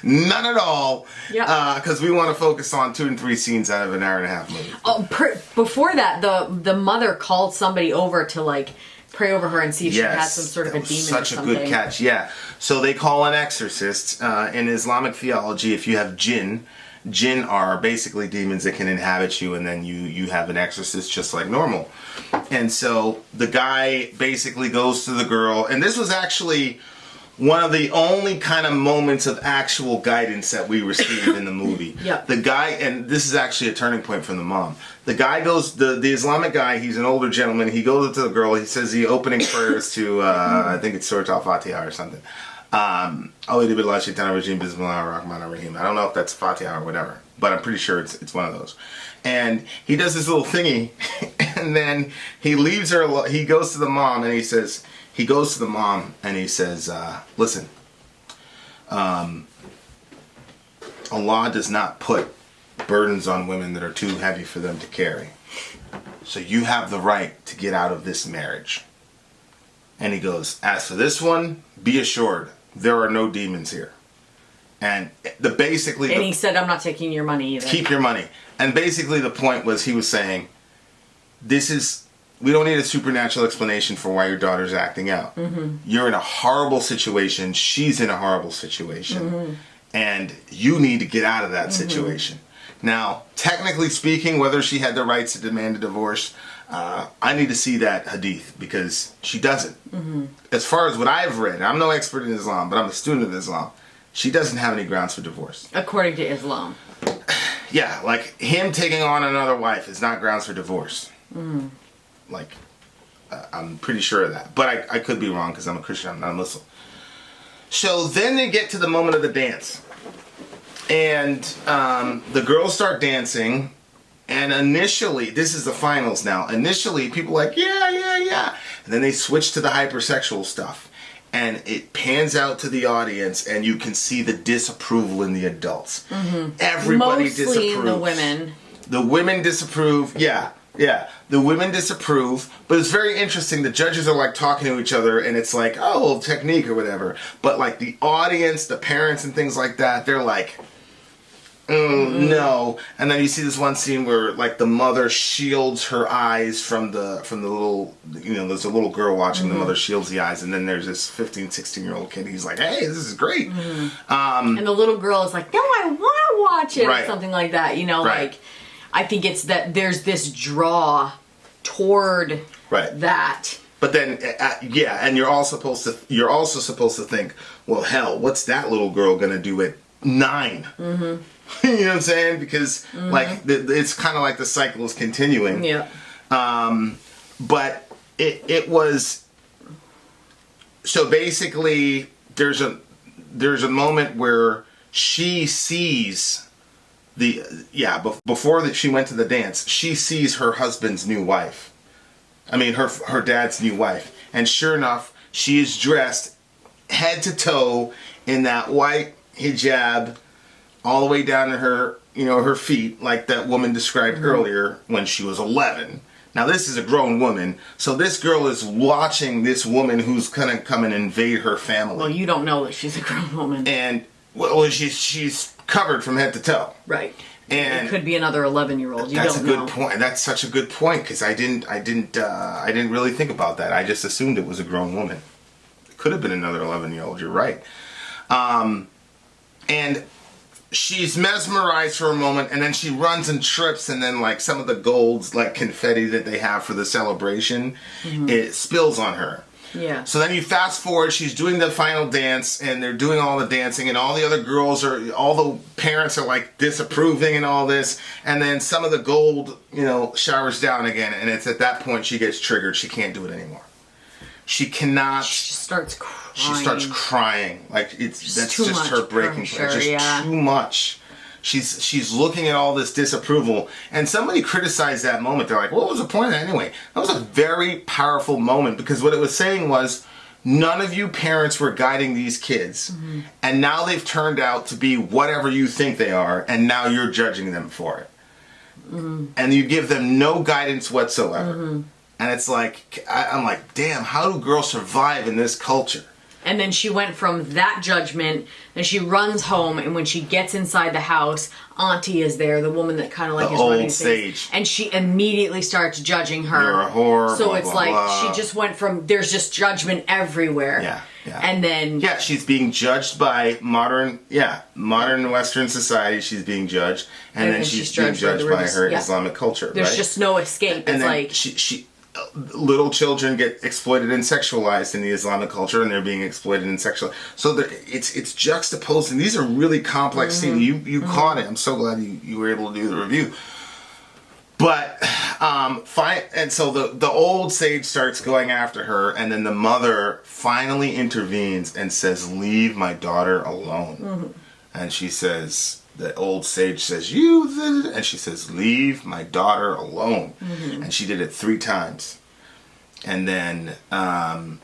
None at all. Because we want to focus on 2 and 3 scenes out of an hour and a half movie. Oh, before that, the mother called somebody over to like pray over her and see if she had some sort of a demon such or something. Such a good catch, yeah. So they call an exorcist. In Islamic theology, if you have jinn are basically demons that can inhabit you, and then you have an exorcist just like normal. And so the guy basically goes to the girl, and this was actually one of the only kind of moments of actual guidance that we received in the movie. The guy, and this is actually a turning point from the mom. The guy goes, the Islamic guy, he's an older gentleman, he goes up to the girl, he says the opening prayers to, I think it's Surah Al-Fatiha or something. I don't know if that's Fatiha or whatever, but I'm pretty sure it's one of those. And he does this little thingy, and then he leaves her, he goes to the mom, and he says, listen, Allah does not put burdens on women that are too heavy for them to carry. So you have the right to get out of this marriage. And he goes, as for this one, be assured, there are no demons here. And he said, I'm not taking your money either. Keep your money. And basically the point was, he was saying, we don't need a supernatural explanation for why your daughter's acting out. You're in a horrible situation. She's in a horrible situation. And you need to get out of that situation. Now, technically speaking, whether she had the rights to demand a divorce, I need to see that hadith, because she doesn't. As far as what I've read, I'm no expert in Islam, but I'm a student of Islam. She doesn't have any grounds for divorce. According to Islam. Yeah, like him taking on another wife is not grounds for divorce. Like, I'm pretty sure of that. But I could be wrong, because I'm a Christian, I'm not a Muslim. So then they get to the moment of the dance. And the girls start dancing. And initially, this is the finals now. Initially, people are like, yeah. And then they switch to the hypersexual stuff. And it pans out to the audience, and you can see the disapproval in the adults. Everybody disapproves. Mostly the women. The women disapprove, yeah. The women disapprove, but it's very interesting. The judges are like talking to each other, and it's like, oh, technique or whatever. But like the audience, the parents and things like that, they're like, no. And then you see this one scene where like the mother shields her eyes from the little, there's a little girl watching, the mother shields the eyes, and then there's this 15, 16-year-old kid, he's like, hey, this is great. And the little girl is like, no, I want to watch it, or something like that, like, I think it's that there's this draw toward that. But then, and you're also supposed to think, well, hell, what's that little girl gonna do at 9? You know what I'm saying? Because like it's kind of like the cycle is continuing. But it was, so basically there's a moment where she sees before that she went to the dance, she sees her husband's new wife. I mean her dad's new wife. And sure enough, she is dressed head to toe in that white hijab, all the way down to her, her feet, like that woman described earlier when she was 11. Now this is a grown woman, so this girl is watching this woman who's gonna come and invade her family. Well, you don't know that she's a grown woman. And she's covered from head to toe. Right. And it could be another 11-year-old. That's a good point. That's such a good point, because I didn't really think about that. I just assumed it was a grown woman. It could have been another 11-year-old. You're right. And she's mesmerized for a moment, and then she runs and trips, and then like some of the golds, like confetti that they have for the celebration, it spills on her. Yeah. So then you fast forward, she's doing the final dance, and they're doing all the dancing, and all the other girls all the parents are like disapproving and all this, and then some of the gold, showers down again, and it's at that point she gets triggered. She can't do it anymore. She cannot. She starts crying. She starts crying. Like that's just her breaking point. It's just too much. She's looking at all this disapproval, and somebody criticized that moment. They're like, what was the point of that anyway? That was a very powerful moment, because what it was saying was, none of you parents were guiding these kids, and now they've turned out to be whatever you think they are, and now you're judging them for it. And you give them no guidance whatsoever. And it's like, I'm like, damn, how do girls survive in this culture? And then she went from that judgment, and she runs home, and when she gets inside the house, Auntie is there, the woman that kind of like the is old running sage, things, and she immediately starts judging her. You're a whore. So blah, it's blah, like blah. she just went from there's just judgment everywhere. Yeah. And then she's being judged by modern Western society. She's being judged, and then she's being judged by her Islamic culture. There's just no escape. And it's then like she little children get exploited and sexualized in the Islamic culture, and they're being exploited and sexualized. So it's juxtaposed, and these are really complex scenes. You caught it. I'm so glad you were able to do the review. But and so the old sage starts going after her, and then the mother finally intervenes and says, "Leave my daughter alone." And she says, the old sage says, and she says, "Leave my daughter alone." And she did it 3 times. And then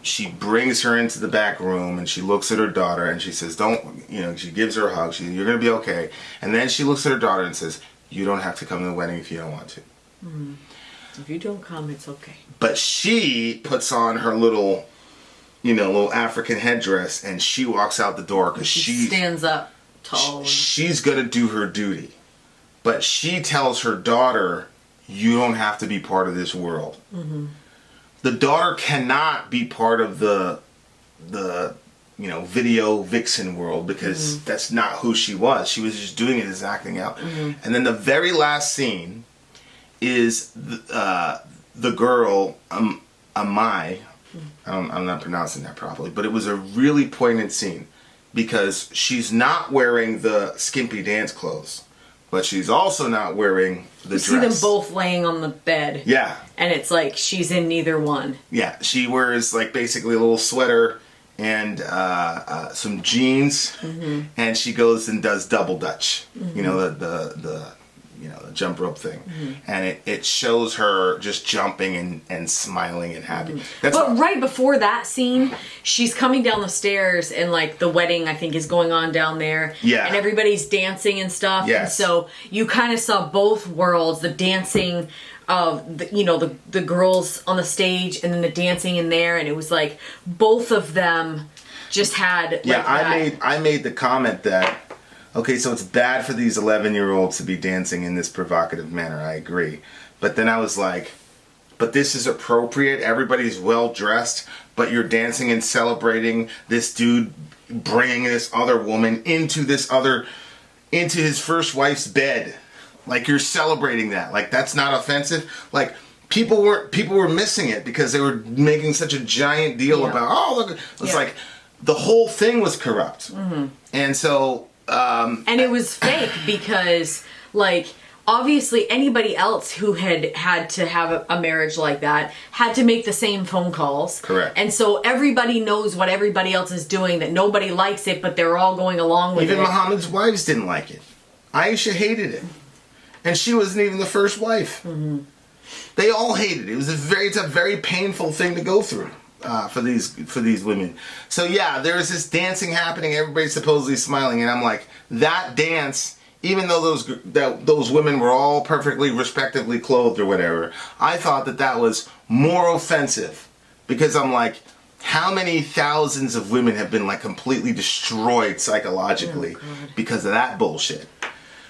she brings her into the back room, and she looks at her daughter, and she says, she gives her a hug. You're going to be okay. And then she looks at her daughter and says, "You don't have to come to the wedding if you don't want to. If you don't come, it's okay." But she puts on her little African headdress, and she walks out the door, because she stands up tall. She's going to do her duty. But she tells her daughter, "You don't have to be part of this world." The daughter cannot be part of the video vixen world, because that's not who she was. She was just doing it as acting out. And then the very last scene is the girl, Amai. I'm not pronouncing that properly, but it was a really poignant scene, because she's not wearing the skimpy dance clothes, but she's also not wearing the dress. You see them both laying on the bed. Yeah. And it's like she's in neither one. Yeah, she wears like basically a little sweater and some jeans, and she goes and does double dutch. The jump rope thing, and it shows her just jumping and smiling and happy. Right before that scene, she's coming down the stairs, and like the wedding I think is going on down there, and everybody's dancing and stuff. And so you kind of saw both worlds, the dancing of the girls on the stage, and then the dancing in there, and it was like both of them just had I made the comment that, okay, so it's bad for these 11-year-olds to be dancing in this provocative manner. I agree. But then I was like, but this is appropriate. Everybody's well dressed, but you're dancing and celebrating this dude bringing this other woman into his first wife's bed. Like, you're celebrating that. Like, that's not offensive. Like, people were missing it because they were making such a giant deal about, oh, look. It's like the whole thing was corrupt. And so... and it was fake, because like obviously anybody else who had to have a marriage like that had to make the same phone calls. Correct. And so everybody knows what everybody else is doing, that nobody likes it, but they're all going along with it. Even Muhammad's wives didn't like it. Aisha hated it. And she wasn't even the first wife. They all hated it. It's a very painful thing to go through. For these women. So yeah, there's this dancing happening, everybody's supposedly smiling, and I'm like, that dance, even though those women were all perfectly respectively clothed or whatever, I thought that was more offensive, because I'm like, how many thousands of women have been like completely destroyed psychologically because of that bullshit?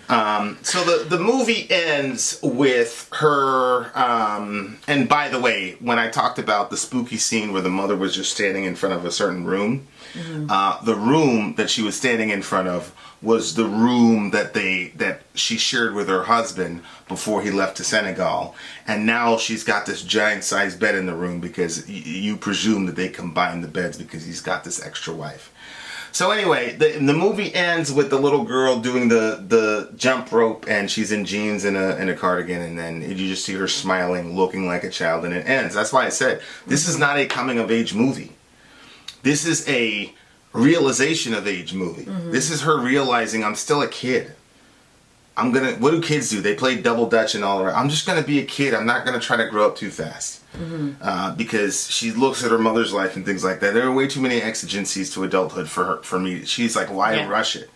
So the movie ends with her, and by the way, when I talked about the spooky scene where the mother was just standing in front of a certain room, the room that she was standing in front of was the room that she shared with her husband before he left to Senegal, and now she's got this giant sized bed in the room because you presume that they combined the beds because he's got this extra wife. So anyway, the movie ends with the little girl doing the jump rope, and she's in jeans and a cardigan, and then you just see her smiling, looking like a child, and it ends. That's why I said this is not a coming of age movie. This is a realization of age movie. This is her realizing I'm still a kid. What do kids do? They play double dutch and all around. I'm just gonna be a kid. I'm not gonna try to grow up too fast. Because she looks at her mother's life and things like that. There are way too many exigencies to adulthood for me. She's like, why rush it?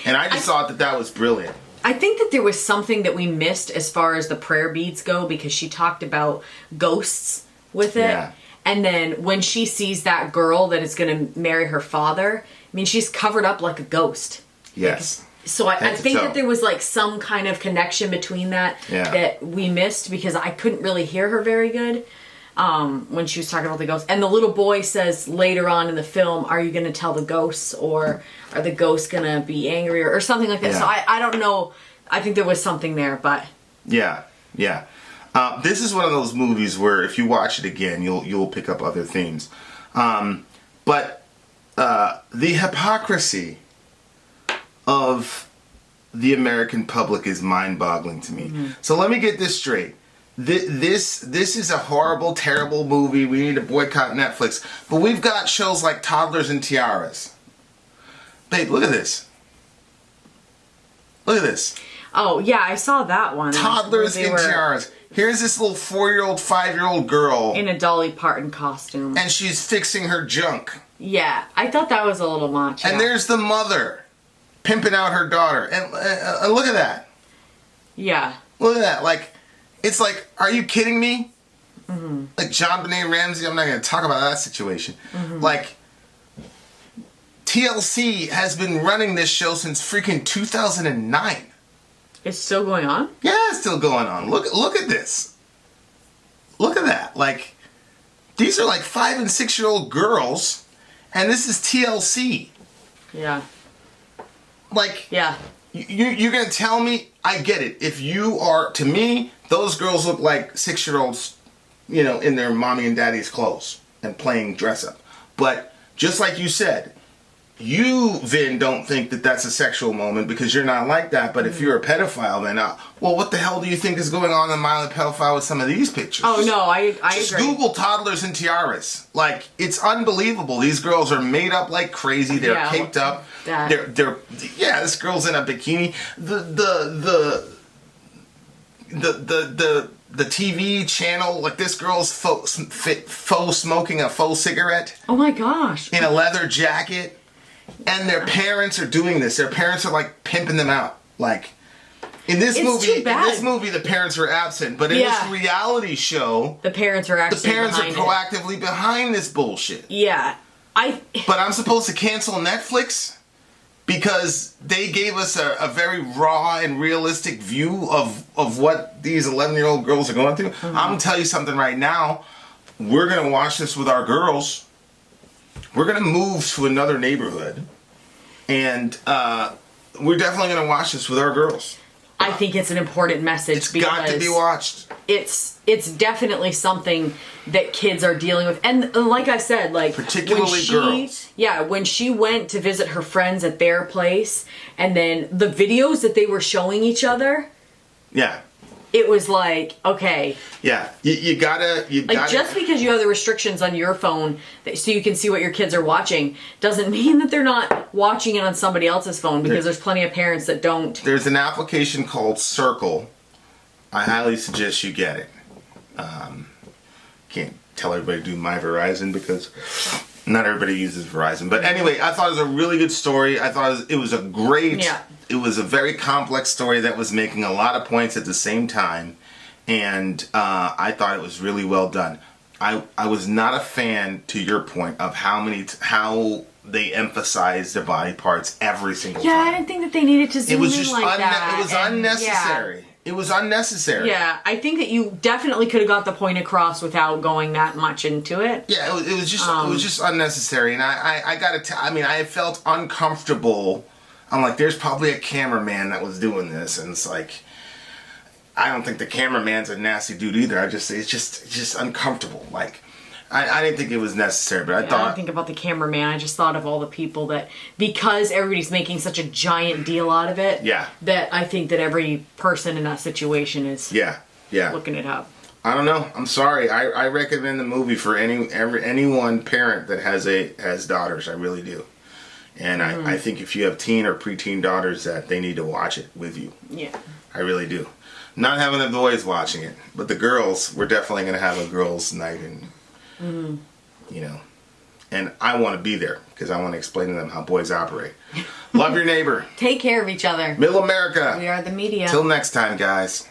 And I just thought that was brilliant. I think that there was something that we missed as far as the prayer beads go, because she talked about ghosts with it. Yeah. And then when she sees that girl that is going to marry her father, I mean, she's covered up like a ghost. Yes. So I think that there was like some kind of connection between that that we missed, because I couldn't really hear her very good when she was talking about the ghosts. And the little boy says later on in the film, are you going to tell the ghosts, or are the ghosts going to be angry, or something like that. So I don't know. I think there was something there, but... Yeah. This is one of those movies where if you watch it again, you'll pick up other themes. But the hypocrisy of the American public is mind-boggling to me. So let me get this straight. This is a horrible, terrible movie. We need to boycott Netflix. But we've got shows like Toddlers and Tiaras. Babe, look at this. Look at this. Oh, yeah, I saw that one. Toddlers and Tiaras. Here's this little 4-year-old, 5-year-old girl. In a Dolly Parton costume. And she's fixing her junk. Yeah, I thought that was a little much. And there's the mother pimping out her daughter. And look at that. Yeah. Look at that. Like, it's like, are you kidding me? Like John Benet Ramsey, I'm not going to talk about that situation. Like, TLC has been running this show since freaking 2009. It's still going on? Yeah, it's still going on. Look at this. Look at that. Like, these are like 5 and 6-year-old girls, and this is TLC. Yeah. Like, yeah. You're gonna tell me? I get it. If you are, to me, those girls look like 6-year-olds, you know, in their mommy and daddy's clothes and playing dress up. But just like you said, you, Vin, don't think that that's a sexual moment because you're not like that. But if you're a pedophile, then, well, what the hell do you think is going on in Miley Pedophile with some of these pictures? Oh, no, I Just agree. Google Toddlers and Tiaras. Like, it's unbelievable. These girls are made up like crazy. They're caked up. This girl's in a bikini. The TV channel, like this girl's faux smoking a faux cigarette. Oh my gosh. In a leather jacket. And their parents are doing this. Their parents are like pimping them out. Like in this movie, the parents were absent, but in this reality show, the parents are actually proactively behind this bullshit. Yeah. But I'm supposed to cancel Netflix because they gave us a very raw and realistic view of what these 11-year-old girls are going through. I'm gonna tell you something right now. We're gonna watch this with our girls. We're going to move to another neighborhood, and we're definitely going to watch this with our girls. I think it's an important message. It's got to be watched. It's definitely something that kids are dealing with. And like I said, like... Particularly girls. Yeah, when she went to visit her friends at their place, and then the videos that they were showing each other... Yeah. It was like, okay. Yeah, you gotta... just because you have the restrictions on your phone so you can see what your kids are watching doesn't mean that they're not watching it on somebody else's phone, because there's plenty of parents that don't. There's an application called Circle. I highly suggest you get it. Can't tell everybody to do My Verizon because not everybody uses Verizon. But anyway, I thought it was a really good story. I thought it was a great... Yeah. It was a very complex story that was making a lot of points at the same time, and I thought it was really well done. I was not a fan, to your point, of how they emphasized the body parts every single Yeah, time. I didn't think that they needed to zoom It was in just like that. it was and, unnecessary. It was unnecessary. Yeah, I think that you definitely could have got the point across without going that much into it. Yeah, it was just unnecessary, and I I felt uncomfortable. I'm like, there's probably a cameraman that was doing this, and it's like, I don't think the cameraman's a nasty dude either. It's just uncomfortable. Like, I didn't think it was necessary, but I thought. I didn't think about the cameraman. I just thought of all the people that, because everybody's making such a giant deal out of it. Yeah. That I think that every person in that situation is. Yeah. Looking it up. I don't know. I'm sorry. I recommend the movie for anyone parent that has daughters. I really do. And I think if you have teen or preteen daughters, that they need to watch it with you. Yeah. I really do. Not having the boys watching it, but the girls, we're definitely going to have a girls' night, and you know, and I want to be there because I want to explain to them how boys operate. Love your neighbor. Take care of each other. Middle America. We are the media. Till next time, guys.